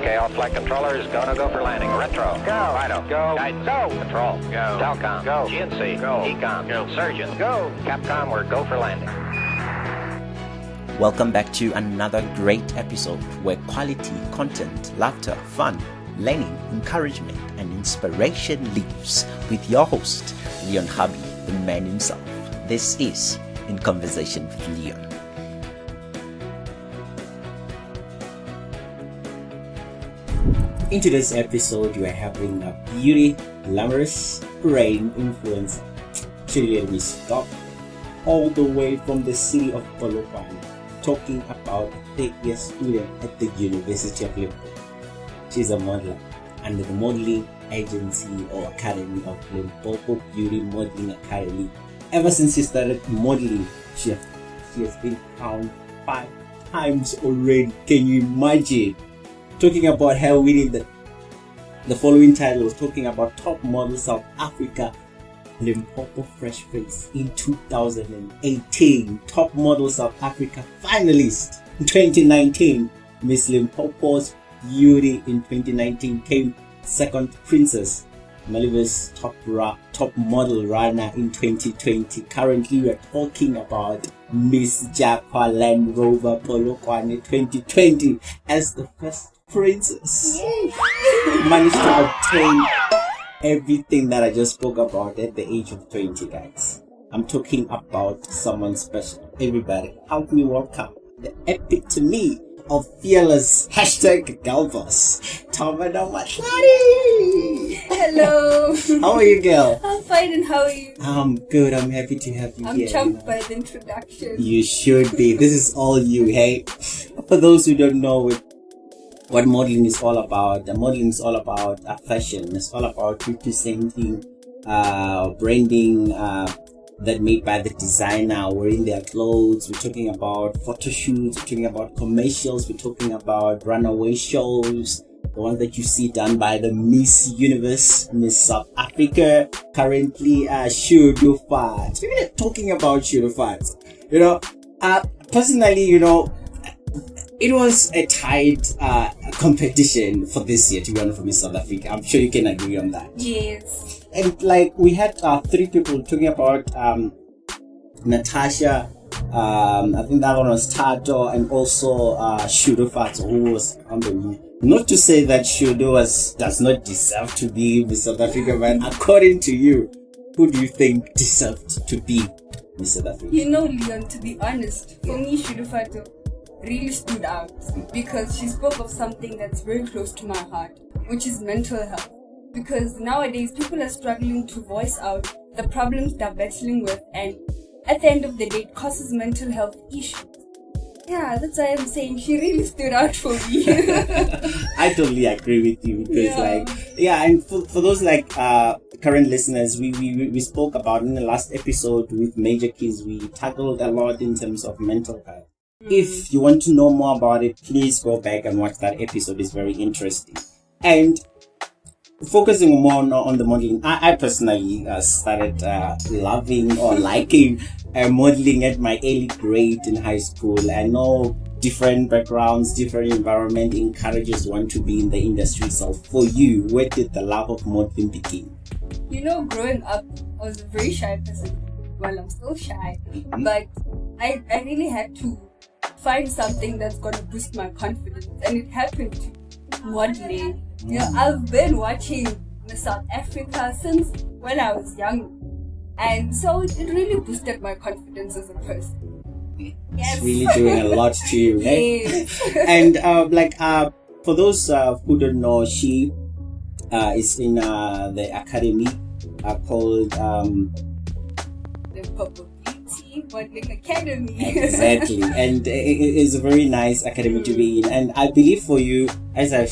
Okay, all flight controllers, go for landing. Retro, go. Fido, go. Guidance, go. Control, go. Telcom, go. GNC, go. Ecom, go. Surgeon, go. Capcom, we're go for landing. Welcome back to another great episode where quality content, laughter, fun, learning, encouragement, and inspiration lives with your host, Leon Hubby, the man himself. This is In Conversation with Leon. In today's episode, we are having a beauty, glamorous, brain influencer. Actually, let me stop all the way from the city of Polokwane, talking about a third-year student at the University of Limpopo. She's a modeler under the modeling agency or academy of Limpopo Beauty Modeling Academy. Ever since she started modeling, she has been crowned 5 times already. Can you imagine? Talking about her winning the following titles, talking about Top Model South Africa, Limpopo Fresh Face in 2018, Top Model South Africa finalist in 2019, Miss Limpopo's Beauty in 2019 came second princess, Malibu's top model runner in 2020. Currently, we are talking about Miss Jaguar Land Rover Polokwane 2020 as the first princess. Managed to obtain everything that I just spoke about at the age of 20, guys. I'm talking about someone special. Everybody, help me welcome the epitome of fearless #girlboss, Tabana Matladi. Hello. How are you, girl? I'm fine, and how are you? I'm good. I'm happy to have you here. I'm chuffed by the introduction. You should be. This is all you, hey? For those who don't know what modeling is all about, modeling is all about fashion. It's all about representing branding that made by the designer, wearing their clothes. We're talking about photo shoots, we're talking about commercials, we're talking about runaway shows, the ones that you see done by the Miss Universe, Miss South Africa, currently Shudufat. We're talking about Shudufat. Personally, it was a tight competition for this year to be honest for Miss South Africa. I'm sure you can agree on that. Yes. And we had 3 people talking about Natasha, I think that one was Tato, and also Shudufat, who was on the win. Not to say that Shudu does not deserve to be Miss South Africa, but according to you, who do you think deserved to be Miss South Africa? Leon, to be honest, for me, Shudufato really stood out because she spoke of something that's very close to my heart, which is mental health. Because nowadays people are struggling to voice out the problems they're battling with, and at the end of the day it causes mental health issues. Yeah, that's why I'm saying she really stood out for me. I totally agree with you because and for those current listeners, we spoke about in the last episode with Major Keys, we tackled a lot in terms of mental health. If you want to know more about it, please go back and watch that episode. It's very interesting. And focusing more on the modeling, I personally started loving or liking modeling at my early grade in high school. I know different backgrounds, different environment encourages one to be in the industry. So for you, where did the love of modeling begin? Growing up, I was a very shy person. Well, I'm still shy, but I really had to find something that's going to boost my confidence, and it happened to modeling. I've been watching Miss South Africa since when I was young, and so it really boosted my confidence as a person. Yes. It's really doing a lot to you, right? Yes. And for those who don't know, she is in the academy called Limpopo Beauty Modeling Academy. Exactly. And it is a very nice academy to be in, and I believe for you, as I've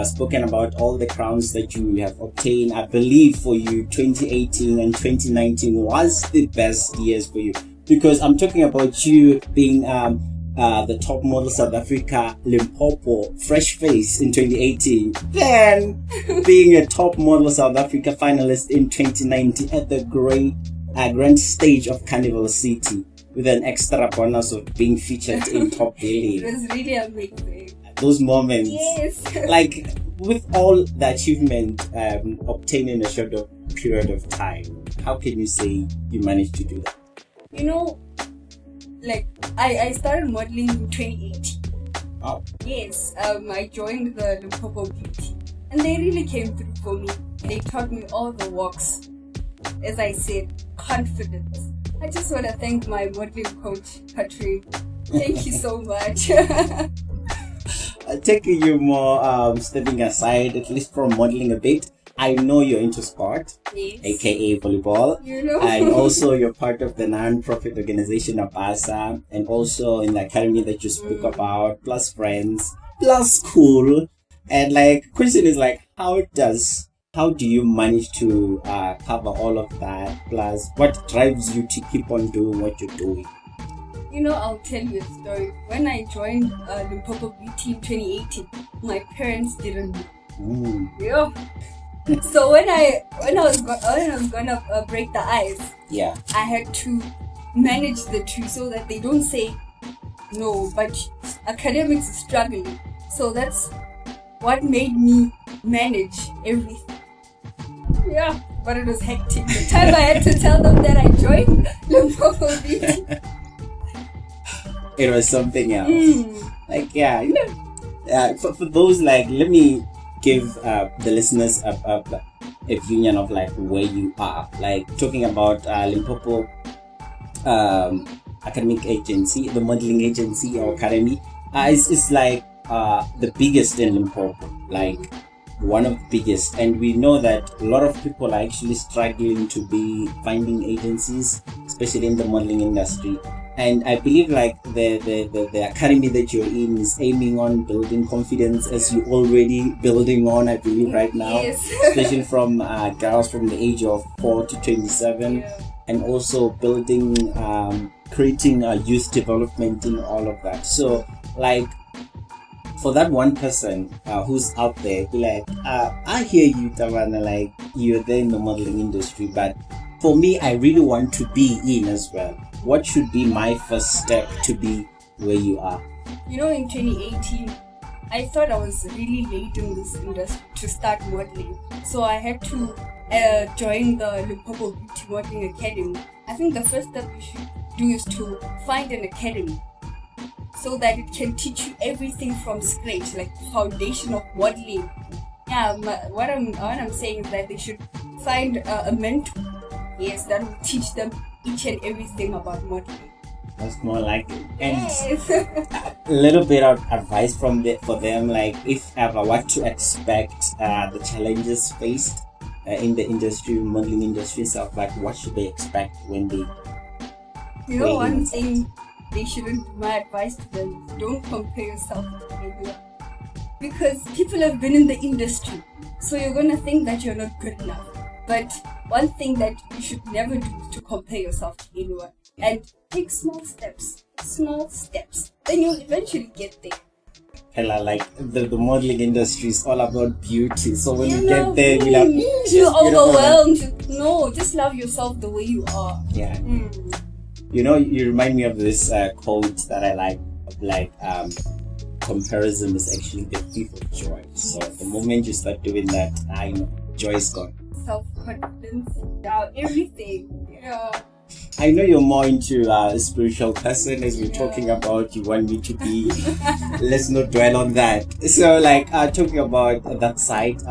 spoken about all the crowns that you have obtained, I believe for you 2018 and 2019 was the best years for you, because I'm talking about you being the top model South Africa Limpopo Fresh Face in 2018, then being a top model South Africa finalist in 2019 at the grand stage of Carnival City, with an extra bonus of being featured in Top Billing. It was really amazing. those moments. Yes. Like with all the achievement obtained in a short period of time, how can you say you managed to do that? You know, like I started modeling in 2018. Oh. Yes, I joined the Limpopo Beauty, and they really came through for me. They taught me all the walks. As I said, confidence. I just want to thank my modeling coach, Patrick. Thank you so much. Taking you more stepping aside, at least from modeling a bit. I know you're into sport, Yes. aka volleyball, You know. and also you're part of the non-profit organization Abasa, and also in the academy that you spoke about, plus friends, plus school. And like, question is like, how do you manage to cover all of that? Plus, what drives you to keep on doing what you're doing? You know, I'll tell you a story. When I joined Limpopo Beauty in 2018, my parents didn't know. Yeah. So when I was gonna break the ice, Yeah. I had to manage the two so that they don't say no, but academics is struggling. So that's what made me manage everything. Yeah, but it was hectic. The time I had to tell them that I joined Limpopo Beauty. It was something else. Like, yeah, you know, for those, like, let me give the listeners a opinion of like where you are. Like, talking about Limpopo academic agency, the modeling agency or academy, it's like the biggest in Limpopo, like one of the biggest. And we know that a lot of people are actually struggling to be finding agencies, especially in the modeling industry. And I believe like the academy that you're in is aiming on building confidence, as you're already building on, I believe, right now. Yes. Especially from girls from the age of 4 to 27. Yeah. And also building, creating youth development in all of that. So like, for that one person who's out there, be like, I hear you, Tabana, like you're there in the modeling industry, but for me, I really want to be in as well. What should be my first step to be where you are? You know, in 2018, I thought I was really late in this industry to start modeling. So I had to join the Limpopo Beauty Modeling Academy. I think the first step you should do is to find an academy so that it can teach you everything from scratch, like the foundation of modeling. Yeah, what I'm saying is that they should find a mentor, yes, that will teach them each and everything about modeling. That's more like it. And Yes. a little bit of advice for them, like if ever what to expect, the challenges faced in the industry, modeling industry itself, like what should they expect when they You know, one thing they shouldn't do, my advice to them is don't compare yourself to anyone. Because people have been in the industry, so you're gonna think that you're not good enough. But one thing that you should never do is to compare yourself to anyone. And take small steps. Then you'll eventually get there. Hella, like the modeling industry is all about beauty. So when you know, get there, you're like, you're overwhelmed. No, just love yourself the way you are. Yeah. You know, you remind me of this quote that I like, comparison is actually the thief of joy. So the moment you start doing that, I know joy is gone. Self-confidence, everything. Yeah. I know you're more into a spiritual person, as we're talking about. You want me to be. Let's not dwell on that. So, like, talking about that side,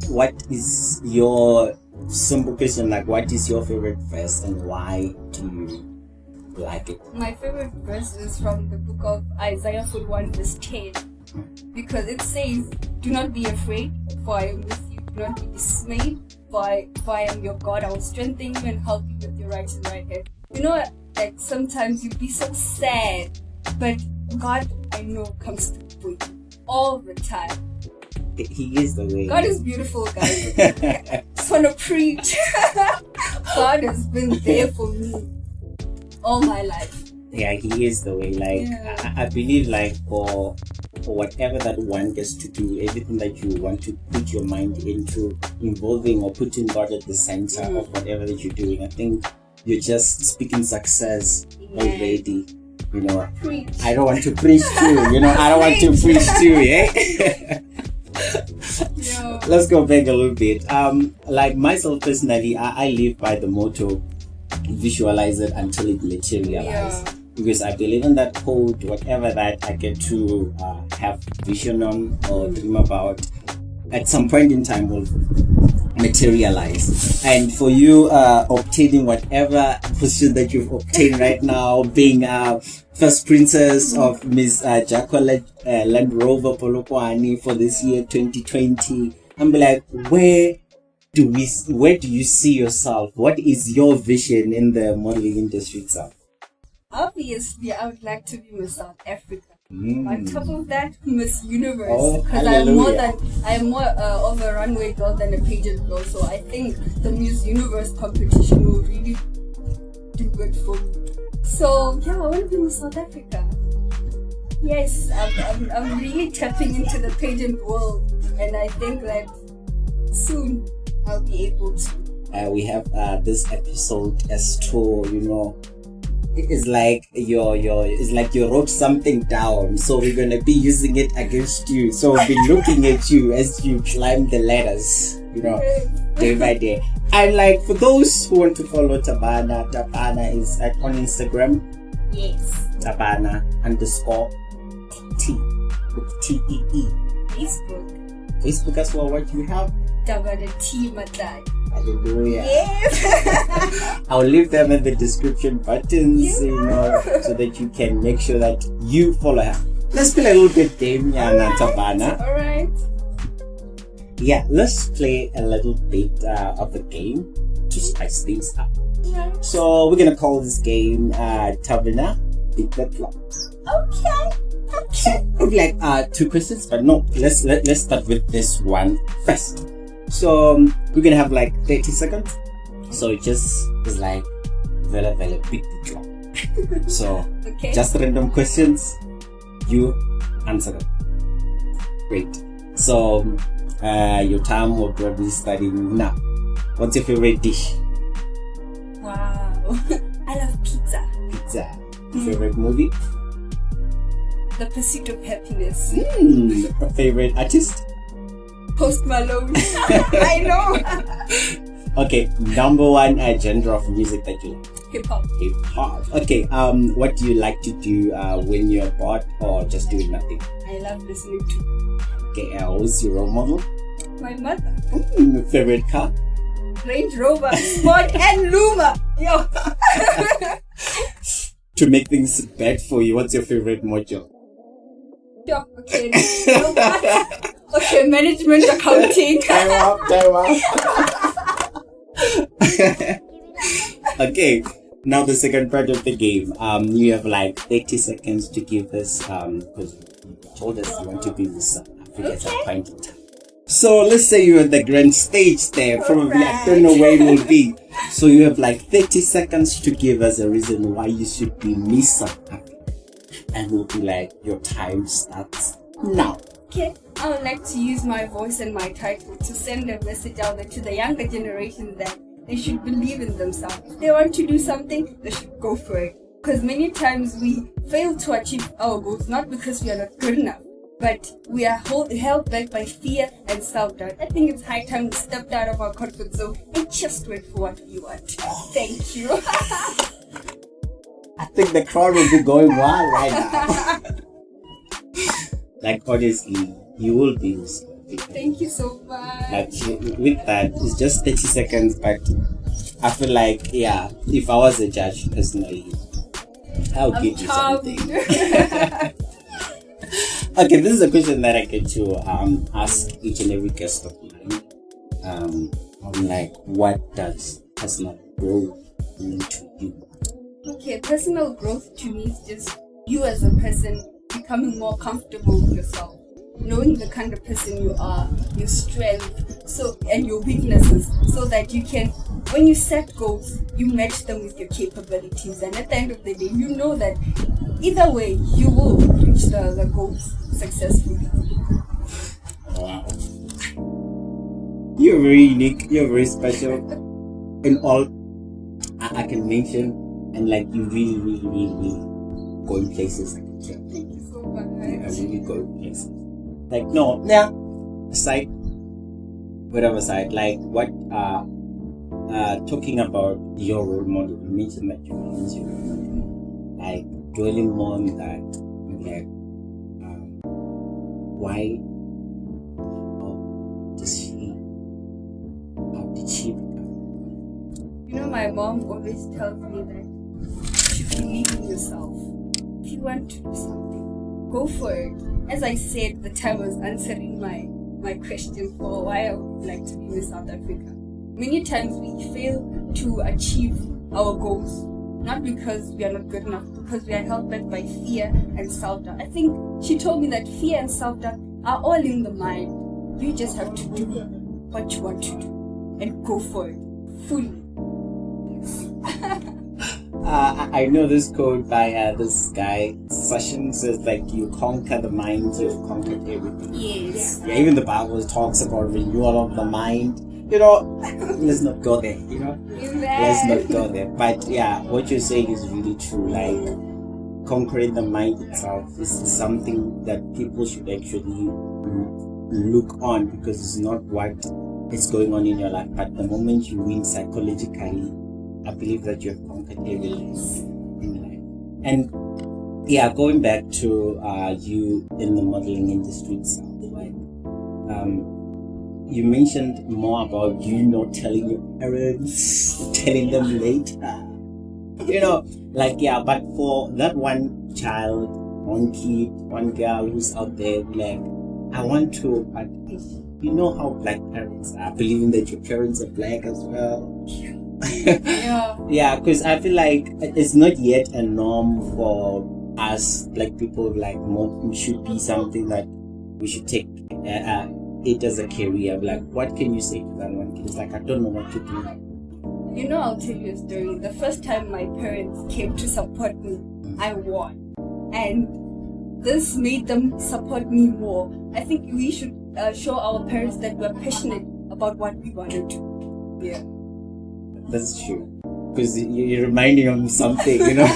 what is your simple question? Like, what is your favorite verse and why do you like it? My favorite verse is from the book of Isaiah 41 verse 10, because it says, "Do not be afraid, for I am with you. Do not be dismayed, for I am your God. I will strengthen you and help you with your right hand." You know, like sometimes you be so sad, but God, I know, comes through for you all the time. He is the way. God is beautiful, guys. Just want to preach. God has been there for me all my life. Yeah, he is the way. Like, I believe, like, for whatever that one gets to do, everything that you want to put your mind into, involving or putting God at the center of whatever that you're doing, I think you're just speaking success already. You know, Preach. I don't want to preach too. You know, I don't want to preach too. Yeah. Yo. Let's go back a little bit. Like myself personally, I live by the motto: visualize it until it materializes. Yeah. Because I believe in that quote. Whatever that I get to have vision on or dream about, at some point in time will materialize. And for you obtaining whatever position that you've obtained right now, being first princess of Miss Jaco Land Rover Polokwane for this year 2020, I'm like, where do you see yourself? What is your vision in the modeling industry itself? Obviously, I would like to be Miss South Africa. Mm. On top of that, Miss Universe. Oh, Because I'm more of a runway girl than a pageant girl. So I think the Miss Universe competition will really do good for me. So yeah, I want to be Miss South Africa. Yes, I'm really tapping into the pageant world, and I think that soon I'll be able to. We have this episode as to, you know, it's like you wrote something down, so we're gonna be using it against you. So we'll be looking at you as you climb the ladders, you know, day by day. And like for those who want to follow Tabana is on Instagram. Yes. Tabana _ with TEE. Facebook as well. What do you have? Tabana T Matladi. Hallelujah. Yes. I'll leave them in the description buttons, Yeah. you know, so that you can make sure that you follow her. Let's play a little bit game, Tabana. Alright. Yeah, let's play a little bit of a game to spice things up. Yeah. So we're gonna call this game Tabana Beat the Clock. Okay. It'll be like 2 questions, but no, let's start with this one first. So we're gonna have like 30 seconds. So it just is like very beat the clock. So Okay. just random questions, you answer them. Great. So your time will probably starting now. What's your favorite dish? Wow. I love pizza. Pizza. Favorite movie? The Pursuit of Happiness. Favorite artist? Post Malone. I know. Okay, number one genre of music that you like? Hip hop. Hip hop. Okay, what do you like to do when you're bored or just doing nothing? I love listening to Okay, who's your role model? my mother. Favorite car? Range Rover, Sport, and Luma. Yo. To make things bad for you, what's your favorite module? Yo. Okay. You know what? Okay, management accounting. Time up. Okay, now the second part of the game. You have like 30 seconds to give us, because you told us you want to be with South Africa at some point in time. So let's say you're at the grand stage there, probably I don't know where it will be. So you have like 30 seconds to give us a reason why you should be Miss South Africa. And we'll be like, your time starts now. Okay, I would like to use my voice and my title to send a message out there to the younger generation that they should believe in themselves. If they want to do something, they should go for it. Because many times we fail to achieve our goals, not because we are not good enough, but we are held back by fear and self-doubt. I think it's high time we stepped out of our comfort zone and just went for what we want. Thank you. I think the crowd will be going wild right now. Like, honestly, you will be Miss South Africa. Thank you so much. Like, with that, it's just 30 seconds, but I feel like, yeah, if I was a judge personally, I would give you something. Okay, this is a question that I get to ask each and every guest of mine. I'm like, what does personal growth mean to you? Okay, personal growth to me is just you as a person becoming more comfortable with yourself, knowing the kind of person you are, your strength, and your weaknesses, so that you can, when you set goals, you match them with your capabilities, and at the end of the day, you know that either way, you will reach the goals successfully. Wow. You're very unique, you're very special in all I can mention, and like you really going places like a trip. Thank you so much. You are really going places. Like, no, yeah. Aside, whatever side, like what talking about your role model, you mentioned that you use your role model. Like dwelling more on that, like why how did she become? You know, my mom always tells me that you should believe in yourself. If you want to do something, go for it. As I said, the time I was answering my question for why I would like to be in South Africa. Many times we fail to achieve our goals, not because we are not good enough, because we are held back by fear and self-doubt. I think she told me that fear and self-doubt are all in the mind. You just have to do what you want to do and go for it fully. I know this quote by this guy, Session, says like you conquer the mind, you've conquered everything. Yes. Yeah, even the Bible talks about renewal of the mind. You know, let's not go there, you know? Let's not go there. But yeah, what you're saying is really true. Like, conquering the mind itself is something that people should actually look on, because it's not what is going on in your life. But the moment you win psychologically, I believe that you have conquered everything in life. And yeah, going back to you in the modeling industry itself, right? You mentioned more about you not telling your parents, telling them later. You know, like, yeah, but for that one child, one kid, one girl who's out there, like, I want to, but you know how black parents are, believing that your parents are black as well. Yeah. Yeah, because I feel like it's not yet a norm for us, like people like modeling should be something that we should take it as a career. Like, what can you say to that one kid? It's like, I don't know what to do. You know, I'll tell you a story. The first time my parents came to support me, I won. And this made them support me more. I think we should show our parents that we're passionate about what we want to do. Yeah. That's true. Because you're reminding them something, you know?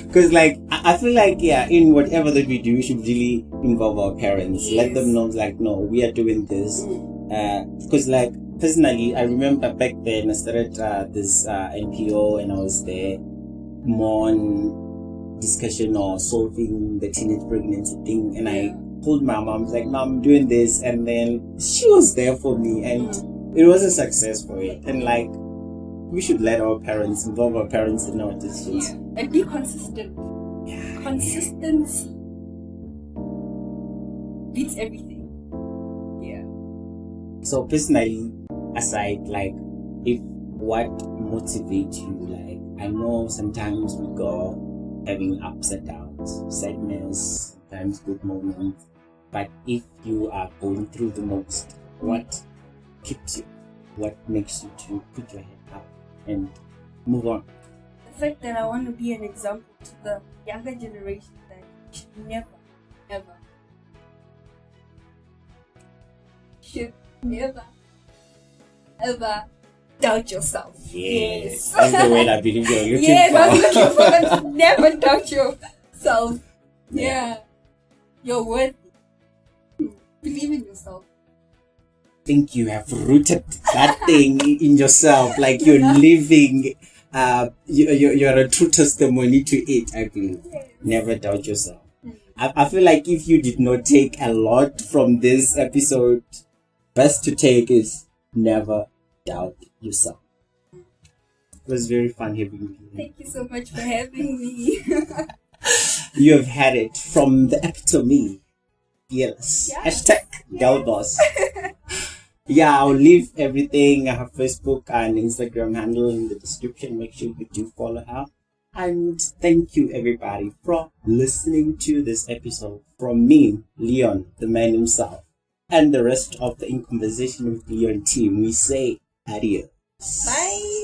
Because, like, I feel like, yeah, in whatever that we do, we should really involve our parents. Yes. Let them know, like, no, we are doing this. Because, like, personally, I remember back then I started this NPO, and I was there more on discussion or solving the teenage pregnancy thing. And I told my mom, I was like, Mom, I'm doing this. And then she was there for me. And it was a success for it. And, like, we should let our parents, involve our parents in our decisions. Yeah. And be consistent. Yeah. Consistency beats everything. Yeah. So personally, aside, like, if what motivates you, like, I know sometimes we go having ups and downs, sadness, sometimes good moments, but if you are going through the most, what keeps you? What makes you to put your head up and move on? The fact that I want to be an example to the younger generation that you should never, ever doubt yourself. Yes. That's the word I believe you're looking Yes, for. I'm looking for that. Never doubt yourself. Yeah. You're worthy. Believe in yourself. Think you have rooted that thing in yourself, like you're living, you're a true testimony to it, I believe. Yes. Never doubt yourself. I feel like if you did not take a lot from this episode, best to take is never doubt yourself. It was very fun having you here. Thank you so much for having me. You have had it from the Epitome. Yes. Yes. Hashtag Girl Boss. Yeah, I'll leave everything. I have Facebook and Instagram handle in the description. Make sure you do follow her. And thank you everybody for listening to this episode. From me, Leon, the man himself, and the rest of the In Conversation with Leon team, we say adios. Bye.